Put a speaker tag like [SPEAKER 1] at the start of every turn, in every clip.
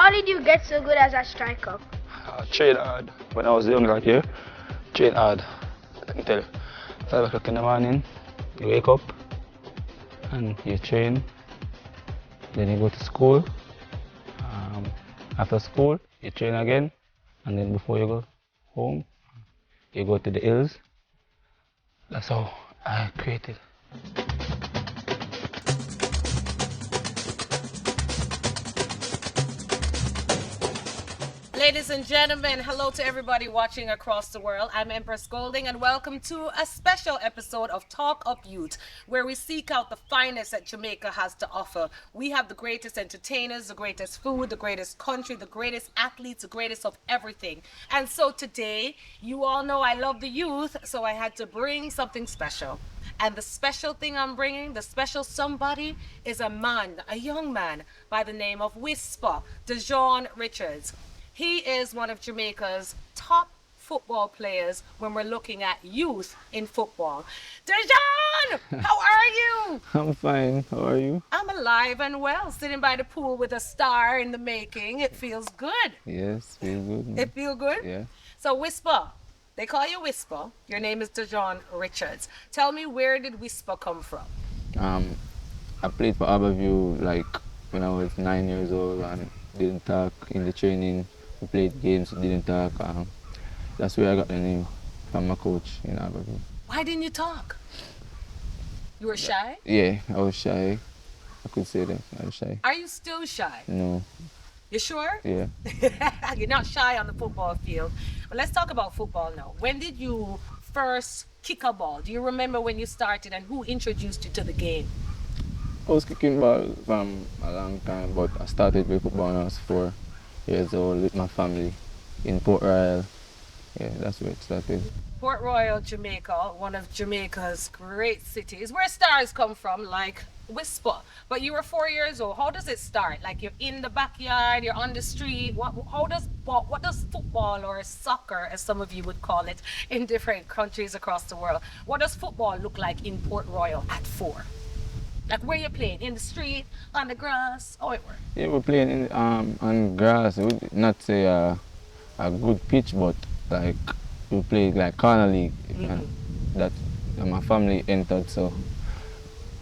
[SPEAKER 1] How did you get so good as a striker?
[SPEAKER 2] Train hard. When I was younger here, train hard. Until 5 o'clock in the morning, you wake up and you train. Then you go to school. After school, you train again. And then before you go home, you go to the hills. That's how I created.
[SPEAKER 3] Ladies and gentlemen, hello to everybody watching across the world. I'm Emprezz Golding and welcome to a special episode of Talk Up Youth, where we seek out the finest that Jamaica has to offer. We have the greatest entertainers, the greatest food, the greatest country, the greatest athletes, the greatest of everything. And so today, you all know I love the youth, so I had to bring something special. And the special thing I'm bringing, the special somebody, is a man, a young man by the name of Whisper, Dujuan Richards. He is one of Jamaica's top football players when we're looking at youth in football. Dujuan, how are you?
[SPEAKER 2] I'm fine. How are you?
[SPEAKER 3] I'm alive and well, sitting by the pool with a star in the making. It feels good.
[SPEAKER 2] Yes, feel good. Man.
[SPEAKER 3] It feel good?
[SPEAKER 2] Yeah.
[SPEAKER 3] So Whisper, they call you Whisper. Your name is Dujuan Richards. Tell me, where did Whisper come from?
[SPEAKER 2] I played for Aberview like when I was 9 years old and didn't talk in the training. We played games, didn't talk. That's where I got the name from my coach in Aberview.
[SPEAKER 3] Why didn't you talk? You were shy?
[SPEAKER 2] Yeah, I was shy. I could say that. I was shy.
[SPEAKER 3] Are you still shy?
[SPEAKER 2] No.
[SPEAKER 3] You sure?
[SPEAKER 2] Yeah.
[SPEAKER 3] You're not shy on the football field. But let's talk about football now. When did you first kick a ball? Do you remember when you started and who introduced you to the game?
[SPEAKER 2] I was kicking ball from a long time, but I started with football when I was 4 years old with my family in Port Royal. Yeah, that's where it started.
[SPEAKER 3] Port Royal, Jamaica, one of Jamaica's great cities, where stars come from, like Whisper. But you were 4 years old. How does it start? Like you're in the backyard, you're on the street. What does football or soccer, as some of you would call it, in different countries across the world, what does football look like in Port Royal at 4? Like where you're playing, in the street, on the grass, how it works?
[SPEAKER 2] Yeah, we're playing in, on grass. We would not say a good pitch, but like we play like corner league. And that my family entered, so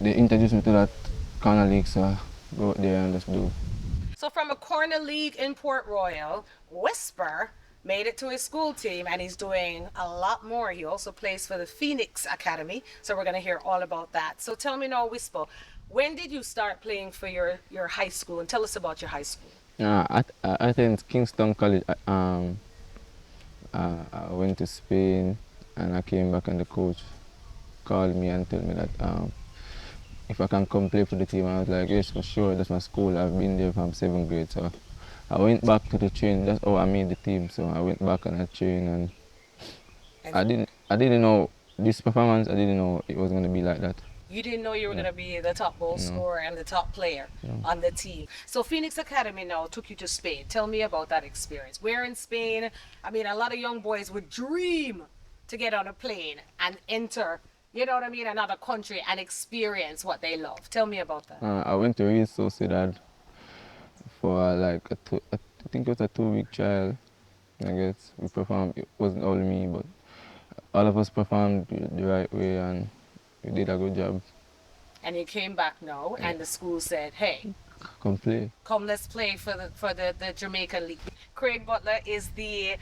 [SPEAKER 2] they introduced me to that corner league, so I go out there and just do.
[SPEAKER 3] So from a corner league in Port Royal, Whisper made it to his school team and he's doing a lot more. He also plays for the Phoenix Academy, so we're going to hear all about that. So tell me now, Whisper, when did you start playing for your high school, and tell us about your high school?
[SPEAKER 2] I attended Kingston College. I went to Spain and I came back and the coach called me and told me that if I can come play for the team. I was like, yes, for sure, that's my school. I've been there from 7th grade. So I went back to the train. That's how I made the team. So I went back and I trained, and I didn't know this performance. I didn't know it was going to be like that.
[SPEAKER 3] You didn't know you were going to be the top goal scorer and the top player on the team. So Phoenix Academy now took you to Spain. Tell me about that experience. Where in Spain? I mean, a lot of young boys would dream to get on a plane and enter, you know what I mean, another country and experience what they love. Tell me about that.
[SPEAKER 2] I went to Real Sociedad for like I think it was a 2-week trial. I guess we performed. It wasn't only me, but all of us performed the right way and we did a good job.
[SPEAKER 3] And you came back now, and the school said, "Hey,
[SPEAKER 2] come play.
[SPEAKER 3] Come, let's play for the Jamaican League." Craig Butler is the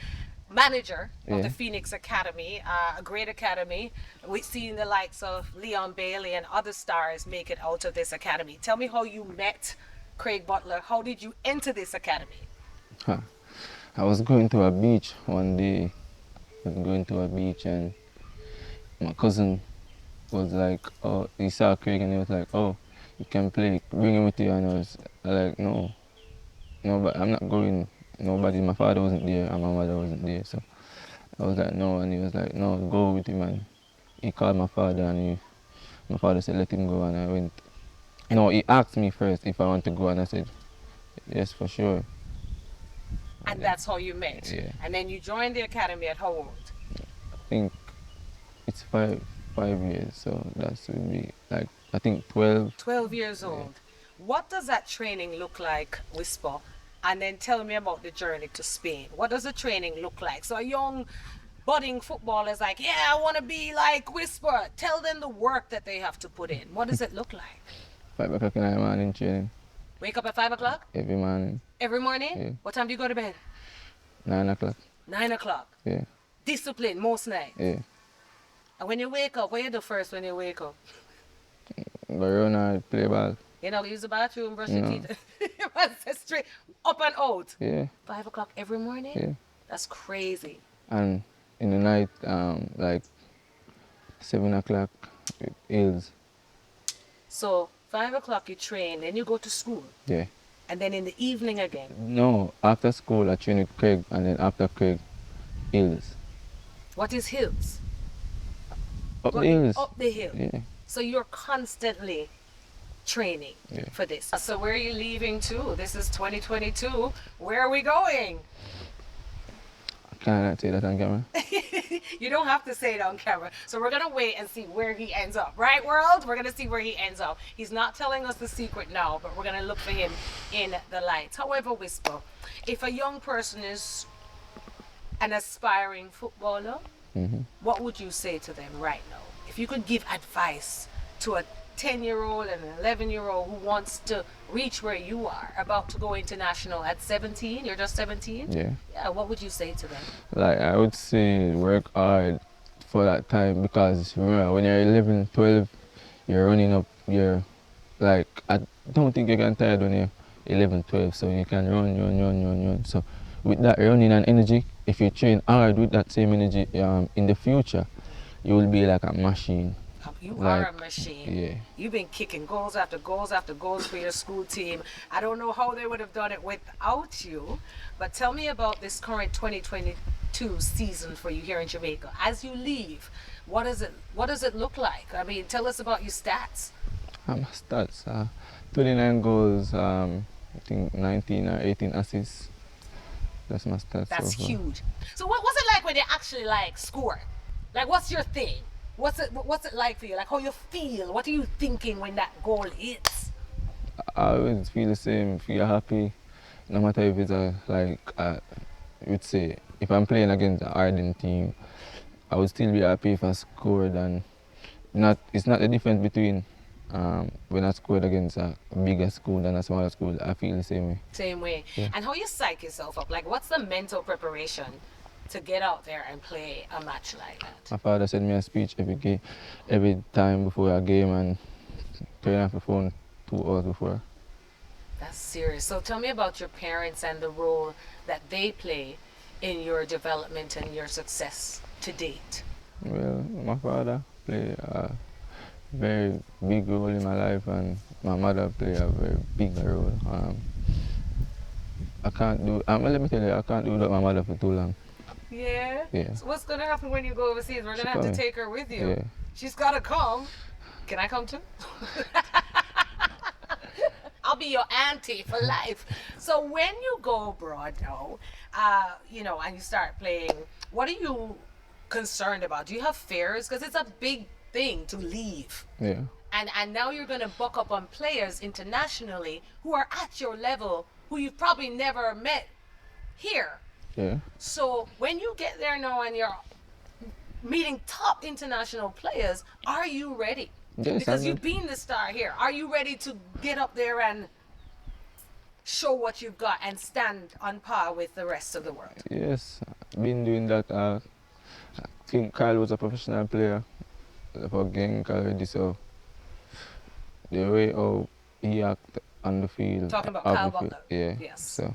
[SPEAKER 3] manager of the Phoenix Academy, a great academy. We've seen the likes of Leon Bailey and other stars make it out of this academy. Tell me how you met Craig Butler. How did you enter this academy?
[SPEAKER 2] I was going to a beach one day. And my cousin was like, oh, he saw Craig and he was like, oh, you can play, bring him with you. And I was like, no, but I'm not going. Nobody, my father wasn't there and my mother wasn't there. So I was like, no, and he was like, no, go with him. And he called my father and my father said, let him go, and I went. No, he asked me first if I want to go, and I said, yes, for sure.
[SPEAKER 3] And that's how you met?
[SPEAKER 2] Yeah.
[SPEAKER 3] And then you joined the academy at how old?
[SPEAKER 2] I think it's 5 years, so that's would be like, I think 12.
[SPEAKER 3] 12 years old. What does that training look like, Whisper, And then tell me about the journey to Spain. What does the training look like? So a young budding footballer is like, yeah, I want to be like Whisper. Tell them the work that they have to put in. What does it look like?
[SPEAKER 2] 5 o'clock in the morning training.
[SPEAKER 3] Wake up at 5 o'clock?
[SPEAKER 2] Every morning.
[SPEAKER 3] Every morning?
[SPEAKER 2] Yeah.
[SPEAKER 3] What time do you go to bed?
[SPEAKER 2] 9 o'clock.
[SPEAKER 3] 9 o'clock.
[SPEAKER 2] Yeah.
[SPEAKER 3] Discipline most nights.
[SPEAKER 2] Yeah.
[SPEAKER 3] And when you wake up, what you do first when you wake up?
[SPEAKER 2] Go run or play ball.
[SPEAKER 3] You know, use the bathroom, brush your
[SPEAKER 2] No.
[SPEAKER 3] teeth. Straight up and out.
[SPEAKER 2] Yeah.
[SPEAKER 3] 5 o'clock every morning?
[SPEAKER 2] Yeah.
[SPEAKER 3] That's crazy.
[SPEAKER 2] And in the night, like 7 o'clock, hills.
[SPEAKER 3] So 5 o'clock you train, then you go to school.
[SPEAKER 2] Yeah.
[SPEAKER 3] And then in the evening again.
[SPEAKER 2] No, after school I train with Craig, and then after Craig, hills.
[SPEAKER 3] What is hills?
[SPEAKER 2] Up the hills.
[SPEAKER 3] Up the hill.
[SPEAKER 2] Yeah.
[SPEAKER 3] So you're constantly training
[SPEAKER 2] Yeah.
[SPEAKER 3] for this. So where are you leaving to? This is 2022. Where are we going?
[SPEAKER 2] I can't say that on camera.
[SPEAKER 3] You don't have to say it on camera. So we're going to wait and see where he ends up. Right, world? We're going to see where he ends up. He's not telling us the secret now, but we're going to look for him in the lights. However, Whisper, if a young person is an aspiring footballer, what would you say to them right now? If you could give advice to a 10-year-old and an 11-year-old who wants to reach where you are, about to go international at 17, you're just 17?
[SPEAKER 2] Yeah.
[SPEAKER 3] Yeah, what would you say to them?
[SPEAKER 2] Like, I would say work hard for that time, because remember, when you're 11, 12, you're running up, you're like, I don't think you can tired when you're 11, 12, so you can run. So with that running and energy, if you train hard with that same energy, in the future, you will be like a machine.
[SPEAKER 3] You
[SPEAKER 2] Like,
[SPEAKER 3] are a machine.
[SPEAKER 2] Yeah.
[SPEAKER 3] You've been kicking goals after goals after goals for your school team. I don't know how they would have done it without you, but tell me about this current 2022 season for you here in Jamaica. As you leave, what does it look like? I mean, tell us about your stats.
[SPEAKER 2] My stats, 29 goals, I think 19 or 18 assists. That's my stats.
[SPEAKER 3] That's
[SPEAKER 2] so far.
[SPEAKER 3] huge. So what's it like when you actually like score? Like, what's your thing? What's it like for you? Like, how you feel? What are you thinking when that goal hits?
[SPEAKER 2] I always feel the same, feel happy, no matter if it's I would say, if I'm playing against an hardened team, I would still be happy if I scored, and it's not the difference between when I scored against a bigger school than a smaller school. I feel the same way.
[SPEAKER 3] Same way.
[SPEAKER 2] Yeah.
[SPEAKER 3] And how you psych yourself up? Like, what's the mental preparation to get out there and play a match like that?
[SPEAKER 2] My father sent me a speech every time before a game, and turn off the phone 2 hours before.
[SPEAKER 3] That's serious. So tell me about your parents and the role that they play in your development and your success to date.
[SPEAKER 2] Well, my father played a very big role in my life, and my mother played a very big role. Let me tell you, I can't do without my mother for too long.
[SPEAKER 3] Yeah?
[SPEAKER 2] Yeah.
[SPEAKER 3] So what's going to happen when you go overseas? We're going to have to
[SPEAKER 2] coming.
[SPEAKER 3] take her with you.
[SPEAKER 2] Yeah.
[SPEAKER 3] She's got to come. Can I come too? I'll be your auntie for life. So when you go abroad now, and you start playing, what are you concerned about? Do you have fears? Because it's a big thing to leave.
[SPEAKER 2] Yeah.
[SPEAKER 3] And now you're going to buck up on players internationally who are at your level, who you've probably never met here.
[SPEAKER 2] Yeah.
[SPEAKER 3] So when you get there now and you're meeting top international players, are you ready?
[SPEAKER 2] Yes,
[SPEAKER 3] Because
[SPEAKER 2] I'm
[SPEAKER 3] you've been the star here. Are you ready to get up there and show what you've got and stand on par with the rest of the world?
[SPEAKER 2] Yes, I've been doing that. I think Kyle was a professional player for Genk already, so the way how he acted on the field.
[SPEAKER 3] Talking about
[SPEAKER 2] off
[SPEAKER 3] Kyle
[SPEAKER 2] the field,
[SPEAKER 3] Butler.
[SPEAKER 2] yeah.
[SPEAKER 3] Yes.
[SPEAKER 2] So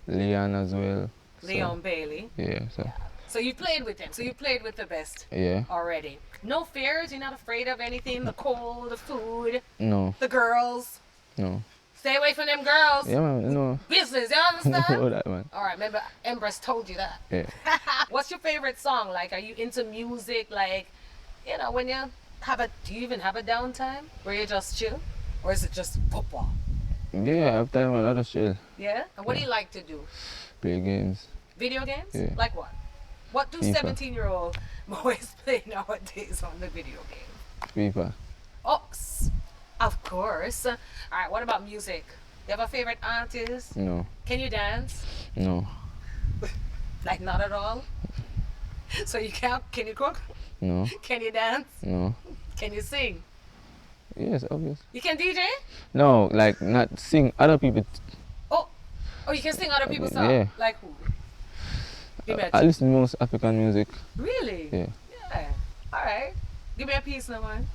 [SPEAKER 2] Leon as well.
[SPEAKER 3] Leon Bailey.
[SPEAKER 2] Yeah. So
[SPEAKER 3] So you played with him. So you played with the best
[SPEAKER 2] yeah.
[SPEAKER 3] already. No fears? You're not afraid of anything? The cold, the food,
[SPEAKER 2] No.
[SPEAKER 3] the girls?
[SPEAKER 2] No.
[SPEAKER 3] Stay away from them girls.
[SPEAKER 2] Yeah, man. No.
[SPEAKER 3] Business, you understand?
[SPEAKER 2] No, that man.
[SPEAKER 3] All right, remember Emprezz told you that.
[SPEAKER 2] Yeah.
[SPEAKER 3] What's your favorite song? Like, are you into music? Like, when you do you even have a downtime where you just chill? Or is it just football?
[SPEAKER 2] Yeah, I have time on other shit.
[SPEAKER 3] Yeah? And what do you like to do?
[SPEAKER 2] Play games.
[SPEAKER 3] Video games?
[SPEAKER 2] Yeah.
[SPEAKER 3] Like what? What do
[SPEAKER 2] FIFA.
[SPEAKER 3] 17-year-old boys play nowadays on the video game?
[SPEAKER 2] FIFA.
[SPEAKER 3] Oh, of course. All right, what about music? You have a favorite artist?
[SPEAKER 2] No.
[SPEAKER 3] Can you dance?
[SPEAKER 2] No.
[SPEAKER 3] Like not at all? So you can't, can you cook?
[SPEAKER 2] No.
[SPEAKER 3] Can you dance?
[SPEAKER 2] No.
[SPEAKER 3] Can you sing?
[SPEAKER 2] Yes, obvious.
[SPEAKER 3] You can DJ?
[SPEAKER 2] No, like not sing other people.
[SPEAKER 3] Oh, oh, you can sing other people's songs?
[SPEAKER 2] Yeah.
[SPEAKER 3] Like who? Give me a
[SPEAKER 2] I
[SPEAKER 3] tune.
[SPEAKER 2] listen to most African music.
[SPEAKER 3] Really?
[SPEAKER 2] Yeah.
[SPEAKER 3] Yeah. All right. Give me a piece now, man.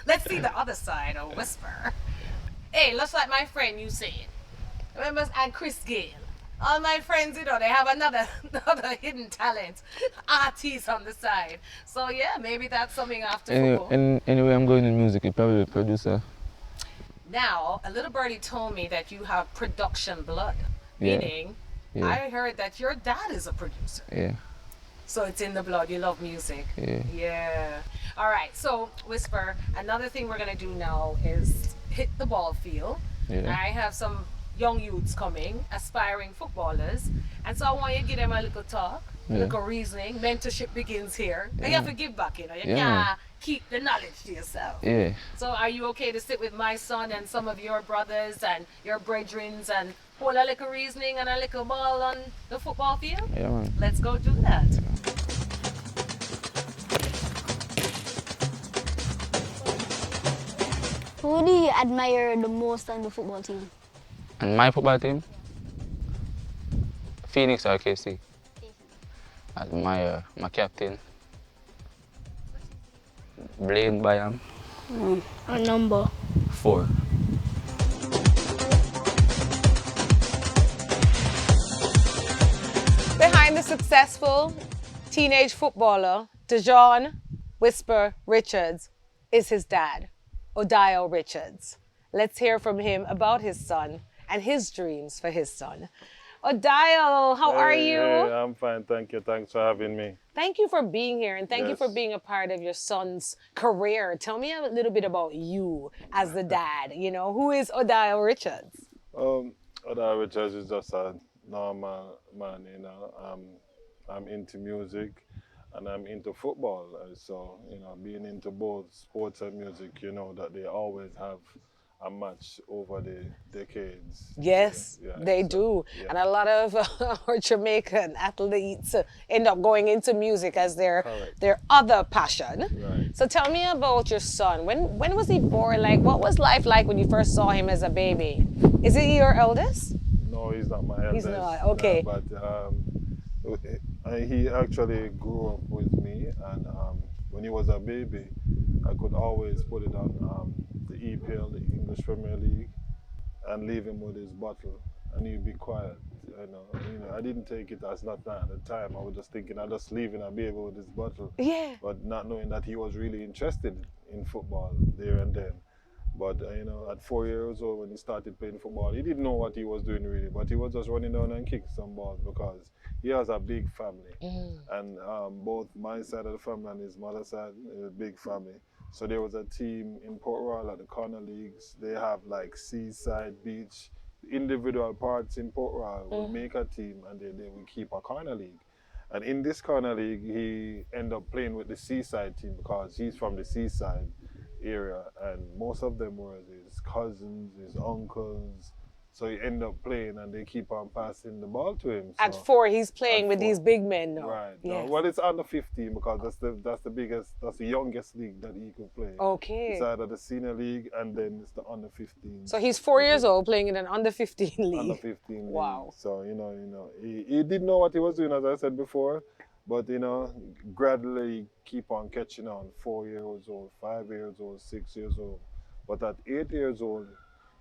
[SPEAKER 3] Let's see the other side of Whisper. Hey, looks like my friend you said. Remember, and Chris Gale. All my friends, you know, they have another hidden talent, artist on the side. So yeah, maybe that's something after football.
[SPEAKER 2] Anyway, I'm going in music. You probably a producer.
[SPEAKER 3] Now, a little birdie told me that you have production blood,
[SPEAKER 2] Yeah.
[SPEAKER 3] meaning
[SPEAKER 2] Yeah.
[SPEAKER 3] I heard that your dad is a producer.
[SPEAKER 2] Yeah.
[SPEAKER 3] So it's in the blood. You love music.
[SPEAKER 2] Yeah.
[SPEAKER 3] Yeah. All right. So Whisper, another thing we're gonna do now is hit the ball field.
[SPEAKER 2] Yeah.
[SPEAKER 3] I have some young youths coming, aspiring footballers, and so I want you to give them a little talk, a
[SPEAKER 2] Yeah.
[SPEAKER 3] little reasoning. Mentorship begins here. And you have to give back. You know, you
[SPEAKER 2] Yeah.
[SPEAKER 3] can't keep the knowledge to yourself.
[SPEAKER 2] Yeah.
[SPEAKER 3] So are you okay to sit with my son and some of your brothers and your brethrens and hold a little reasoning and a little ball on the football field?
[SPEAKER 2] Yeah, man.
[SPEAKER 3] Let's go do that.
[SPEAKER 1] Who do you admire the most on the football team?
[SPEAKER 2] And my football team? Phoenix or KC? Admire my captain. Blaine Bayam.
[SPEAKER 1] A number.
[SPEAKER 2] 4.
[SPEAKER 3] Behind the successful teenage footballer, Dujuan Whisper Richards, is his dad, Odile Richards. Let's hear from him about his son and his dreams for his son. Odile, how are you?
[SPEAKER 4] Hey, I'm fine, thank you. Thanks for having me.
[SPEAKER 3] Thank you for being here and thank you for
[SPEAKER 4] Yes.
[SPEAKER 3] being a part of your son's career. Tell me a little bit about you as the dad. You know, who is Odile Richards?
[SPEAKER 4] Odile Richards is just a normal man, you know. I'm into music and I'm into football. So, you know, being into both sports and music, you know, that they always have a match over the decades.
[SPEAKER 3] Yes,
[SPEAKER 4] Yeah,
[SPEAKER 3] they
[SPEAKER 4] so,
[SPEAKER 3] do.
[SPEAKER 4] yeah.
[SPEAKER 3] And a lot of our Jamaican athletes end up going into music as
[SPEAKER 4] Correct.
[SPEAKER 3] their other passion.
[SPEAKER 4] Right.
[SPEAKER 3] So tell me about your son. When was he born? Like, what was life like when you first saw him as a baby? Is he your eldest?
[SPEAKER 4] No, he's not my eldest.
[SPEAKER 3] He's not, okay.
[SPEAKER 4] But he actually grew up with me, and when he was a baby, I could always put it on the EPL, the English Premier League, and leave him with his bottle, and he'd be quiet. You know, I didn't take it as nothing at the time. I was just thinking I'm just leaving a baby with his bottle,
[SPEAKER 3] Yeah.
[SPEAKER 4] but not knowing that he was really interested in football there and then. But you know, at 4 years old when he started playing football, he didn't know what he was doing really, but he was just running down and kicking some balls because he has a big family. And both my side of the family and his mother's side is a big family. So there was a team in Port Royal at the corner leagues. They have like seaside, beach, individual parts in Port Royal will make a team and they will keep a corner league. And in this corner league, he ended up playing with the seaside team because he's from the seaside area, and most of them were his cousins, his uncles. So he ended up playing, and they keep on passing the ball to him.
[SPEAKER 3] At
[SPEAKER 4] So-
[SPEAKER 3] 4, he's playing
[SPEAKER 4] At
[SPEAKER 3] with
[SPEAKER 4] 4.
[SPEAKER 3] these big men now.
[SPEAKER 4] Right.
[SPEAKER 3] Yes.
[SPEAKER 4] No, well, it's under 15 because that's the youngest league that he could play.
[SPEAKER 3] Okay.
[SPEAKER 4] It's either the senior league and then it's the under 15.
[SPEAKER 3] So he's 4 years old playing in an under 15 league.
[SPEAKER 4] Under 15 league.
[SPEAKER 3] Wow.
[SPEAKER 4] So he didn't know what he was doing, as I said before, but gradually keep on catching on. 4 years old, 5 years old, 6 years old, but at 8 years old,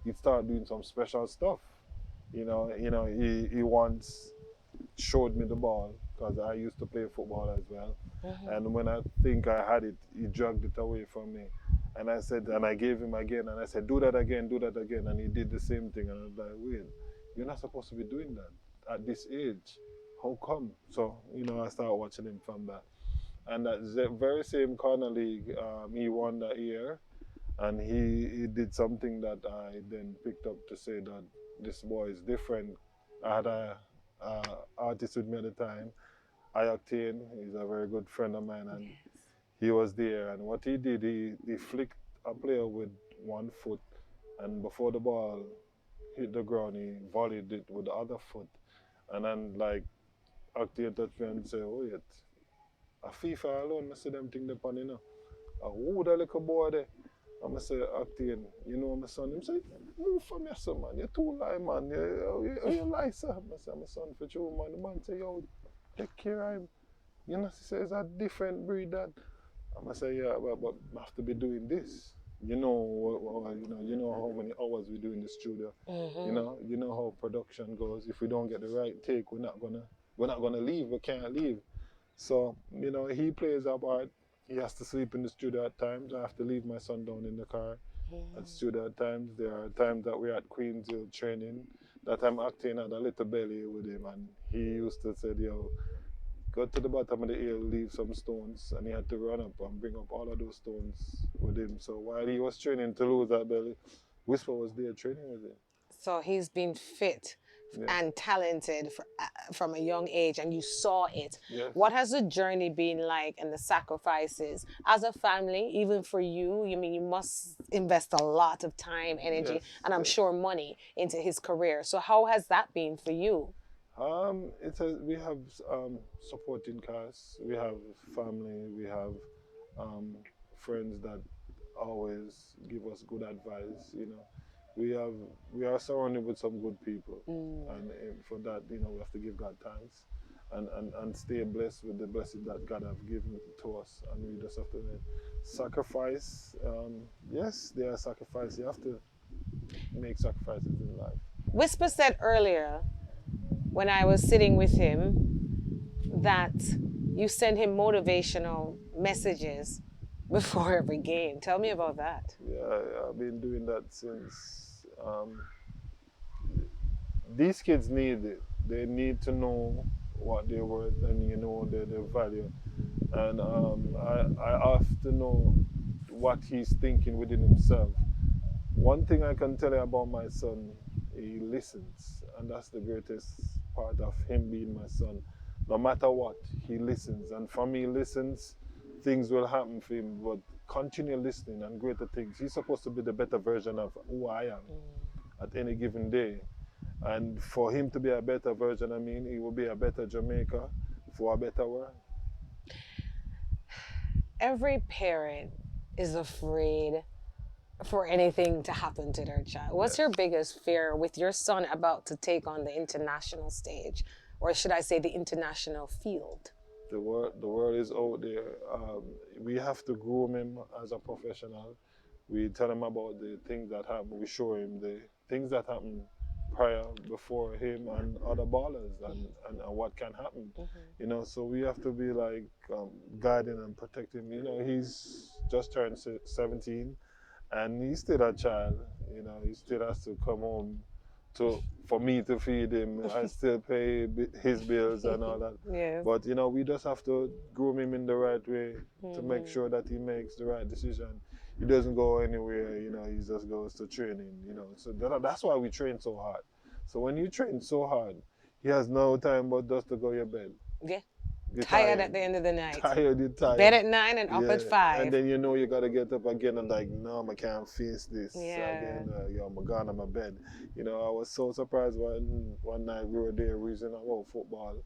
[SPEAKER 4] he started doing some special stuff. He once showed me the ball because I used to play football as well. And when I think I had it, he dragged it away from me. And I said, and I gave him again, and I said, do that again, and he did the same thing. And I was like, wait, you're not supposed to be doing that at this age. How come? So, I started watching him from that. And that very same corner league, he won that year. And he did something that I then picked up to say that this boy is different. I had a artist with me at the time, Octane. He's a very good friend of mine, and he was there. And what he did, he flicked a player with one foot and before the ball hit the ground, he volleyed it with the other foot. And then, like, Octane touch me and say, oh, yet, a FIFA alone, I see them thing upon, you know. Who the little boy there? I'm say, Octane, you know my son? Him say, move from your son, man. You're too lie, man. You lie, sir. I say, my son for you, man. The man say, yo, take care of him. You know, he says, a different breed that. I'm say, yeah, but I have to be doing this. You know, you know how many hours we do in the studio. You know how production goes. If we don't get the right take, we're not gonna leave. We can't leave. So, you know, he plays our part. He has to sleep in the studio at times. I have to leave my son down in the car at studio at times. There are times that we're at Queens Hill training that I'm acting at a little belly with him, and he used to say, yo, go to the bottom of the hill, leave some stones, and he had to run up and bring up all of those stones with him. So while he was training to lose that belly, Whisper was there training with him.
[SPEAKER 3] So he's been fit
[SPEAKER 4] Yeah.
[SPEAKER 3] and talented from a young age, and you saw it.
[SPEAKER 4] Yes.
[SPEAKER 3] What has the journey been like and the sacrifices as a family, even for you? You mean you must invest a lot of time, energy,
[SPEAKER 4] Yes,
[SPEAKER 3] and I'm sure money into his career. So how has that been for you?
[SPEAKER 4] We have supporting cast, we have family, we have friends that always give us good advice. You know, we are surrounded with some good people, and for that, you know, we have to give God thanks, and stay blessed with the blessing that God have given to us, and we just have to sacrifice. Yes, there are sacrifices. You have to make sacrifices in life.
[SPEAKER 3] Whisper said earlier, when I was sitting with him, that you send him motivational messages before every game. Tell me about that.
[SPEAKER 4] Yeah, I've been doing that since. These kids need it. They need to know what they're worth and, you know, their value. And I have to know what he's thinking within himself. One thing I can tell you about my son, he listens, and that's the greatest part of him being my son. No matter what, he listens, and for me, listens, things will happen for him, but continue listening and greater things. He's supposed to be the better version of who I am at any given day. And for him to be a better version of me, he will be a better Jamaica for a better world.
[SPEAKER 3] Every parent is afraid for anything to happen to their child. What's your biggest fear with your son about to take on the international stage, or should I say the international field?
[SPEAKER 4] The world is out there. We have to groom him as a professional. We tell him about the things that happen. We show him the things that happen prior, before him and other ballers, and what can happen. You know, so we have to be like guiding and protecting. You know, he's just turned 17. And he's still a child, you know, he still has to come home for me to feed him. I still pay his bills and all that.
[SPEAKER 3] Yes.
[SPEAKER 4] But, you know, we just have to groom him in the right way to make sure that he makes the right decision. He doesn't go anywhere, you know, he just goes to training, you know. So that's why we train so hard. So when you train so hard, he has no time but just to go to bed.
[SPEAKER 3] Yeah.
[SPEAKER 4] You're
[SPEAKER 3] Tired at the end of the night.
[SPEAKER 4] You're tired.
[SPEAKER 3] Bed at 9 and up at 5.
[SPEAKER 4] And then you know you gotta get up again and like, no, I can't face this
[SPEAKER 3] Yeah.
[SPEAKER 4] again. I'm gone on my bed. You know, I was so surprised one night we were there reasoning about football,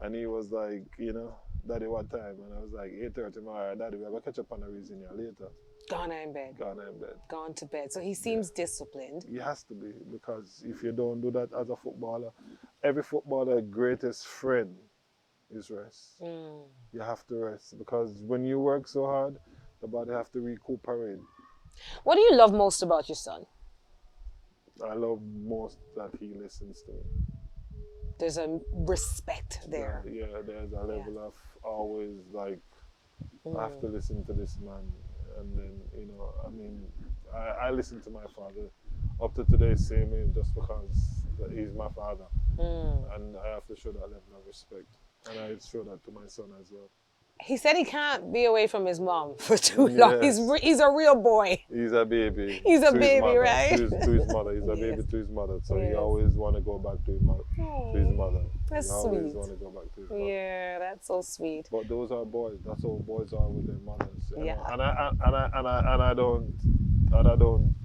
[SPEAKER 4] and he was like, you know, Daddy, what time? And I was like, 8:30. All right, Daddy, we're gonna catch up on the reason here later.
[SPEAKER 3] Gone in bed.
[SPEAKER 4] Gone in bed.
[SPEAKER 3] Gone to bed. So he seems disciplined.
[SPEAKER 4] He has to be, because if you don't do that as a footballer, every footballer's greatest friend is rest. You have to rest, because when you work so hard, the body have to recuperate.
[SPEAKER 3] What do you love most about your son?
[SPEAKER 4] I love most that he listens to me.
[SPEAKER 3] There's a respect there.
[SPEAKER 4] Yeah, there's a level of always like, I have to listen to this man. And then, you know, I mean, I listen to my father up to today, same age, just because he's my father. And I have to show that level of respect. And I show that to my son as well.
[SPEAKER 3] He said he can't be away from his mom for too long. He's a real boy.
[SPEAKER 4] He's a baby.
[SPEAKER 3] He's a
[SPEAKER 4] to
[SPEAKER 3] baby,
[SPEAKER 4] his mother,
[SPEAKER 3] right?
[SPEAKER 4] To his mother. He's a baby to his mother. So he always want to go back to his mother.
[SPEAKER 3] That's
[SPEAKER 4] he always
[SPEAKER 3] sweet.
[SPEAKER 4] want to go back to his mother.
[SPEAKER 3] Yeah, that's so sweet.
[SPEAKER 4] But those are boys. That's how boys are with their mothers. You
[SPEAKER 3] Yeah.
[SPEAKER 4] know? And I don't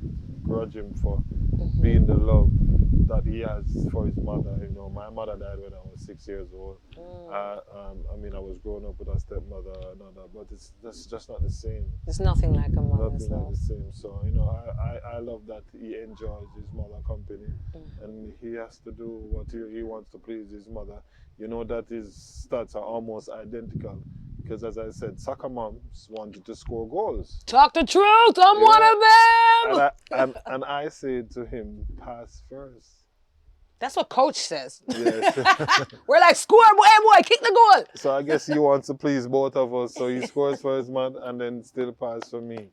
[SPEAKER 4] begrudge him for being the love that he has for his mother. You know, my mother died when I was 6 years old. I mean, I was growing up with a stepmother and all that, but that's just not the same.
[SPEAKER 3] It's nothing like a mother's
[SPEAKER 4] Nothing like
[SPEAKER 3] love.
[SPEAKER 4] the same. So, you know, I love that he enjoys his mother company, and he has to do what he wants to please his mother. You know that his stats are almost identical. Because as I said, soccer moms wanted to score goals.
[SPEAKER 3] Talk the truth. I'm one of them.
[SPEAKER 4] And I said to him, pass first.
[SPEAKER 3] That's what coach says.
[SPEAKER 4] Yes.
[SPEAKER 3] We're like, score, boy, kick the goal.
[SPEAKER 4] So I guess he wants to please both of us. So he scores for his man and then still pass for me.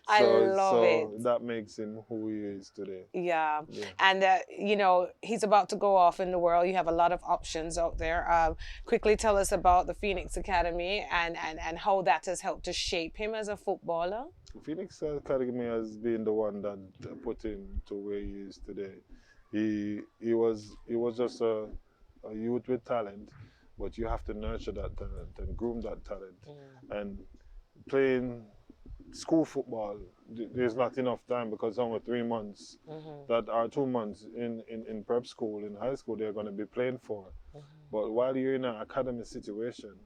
[SPEAKER 3] I love it.
[SPEAKER 4] So that makes him who he is today.
[SPEAKER 3] Yeah. And, you know, he's about to go off in the world. You have a lot of options out there. Quickly tell us about the Phoenix Academy and how that has helped to shape him as a footballer.
[SPEAKER 4] Phoenix Academy has been the one that put him to where he is today. He was just a youth with talent, but you have to nurture that talent and groom that talent. And playing school football, there's not enough time because only 3 months that are 2 months in prep school, in high school, they're going to be playing for. But while you're in an academy situation,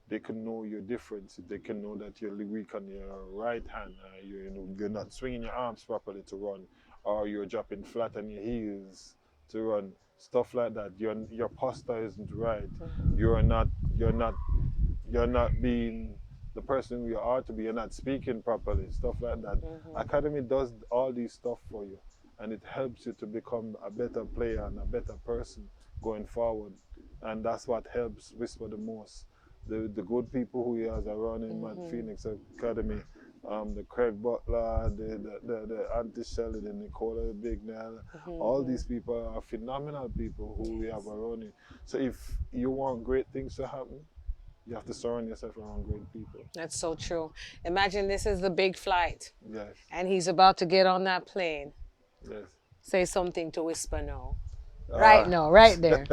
[SPEAKER 4] they can know your difference. They can know that you're weak on your right hand. You're not swinging your arms properly to run, or you're dropping flat on your heels to run. Stuff like that. Your posture isn't right. You're not being the person you are to be. You're not speaking properly. Stuff like that. Academy does all these stuff for you, and it helps you to become a better player and a better person going forward. And that's what helps Whisper the most. The good people who he has around him at Phoenix Academy, the Craig Butler, the Auntie Shelley, the Nicola Bignell, all these people are phenomenal people who we have around him. So if you want great things to happen, you have to surround yourself around great people.
[SPEAKER 3] That's so true. Imagine this is the big flight.
[SPEAKER 4] Yes.
[SPEAKER 3] And he's about to get on that plane.
[SPEAKER 4] Yes.
[SPEAKER 3] Say something to Whisper now. Right now, right there.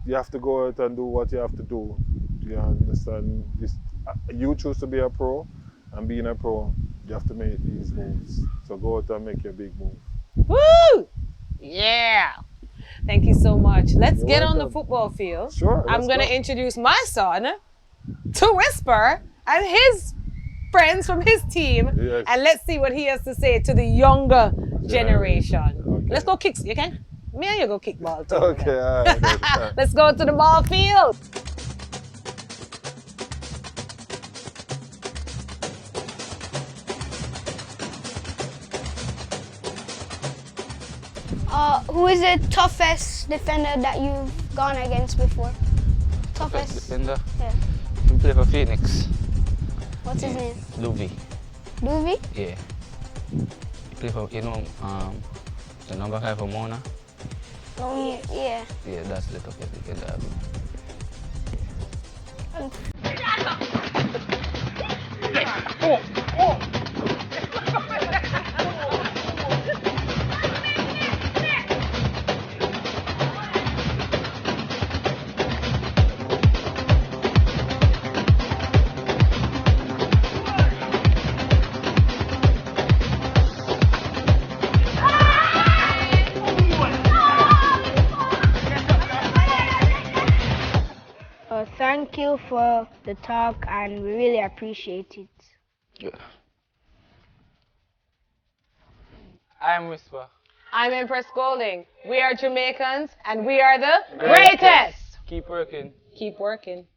[SPEAKER 4] You have to go out and do what you have to do. You understand? You choose to be a pro, and being a pro, you have to make these moves. So go out and make your big move.
[SPEAKER 3] Woo! Yeah. Thank you so much. Let's get on the
[SPEAKER 4] welcome.
[SPEAKER 3] football field.
[SPEAKER 4] Sure.
[SPEAKER 3] I'm going to introduce my son to Whisper and his friends from his team.
[SPEAKER 4] Yes.
[SPEAKER 3] And let's see what he has to say to the younger generation.
[SPEAKER 4] Okay.
[SPEAKER 3] Let's go kick. You can? Me and you go kick ball too.
[SPEAKER 4] Okay, all right.
[SPEAKER 3] Let's go to the ball field.
[SPEAKER 1] Who is the toughest defender that you've gone against before?
[SPEAKER 2] Toughest defender?
[SPEAKER 1] Yeah.
[SPEAKER 2] He play for Phoenix.
[SPEAKER 1] What's his name?
[SPEAKER 2] Luvi.
[SPEAKER 1] Doovie?
[SPEAKER 2] Yeah. He play for, you know, the number 5 for Mona.
[SPEAKER 1] Oh, yeah.
[SPEAKER 2] Yeah, that's the toughest defender.
[SPEAKER 1] Thank you for the talk, and we really appreciate it.
[SPEAKER 2] Yeah. I'm Whisper.
[SPEAKER 3] I'm Emprezz Golding. We are Jamaicans, and we are the greatest.
[SPEAKER 2] Keep working.
[SPEAKER 3] Keep working.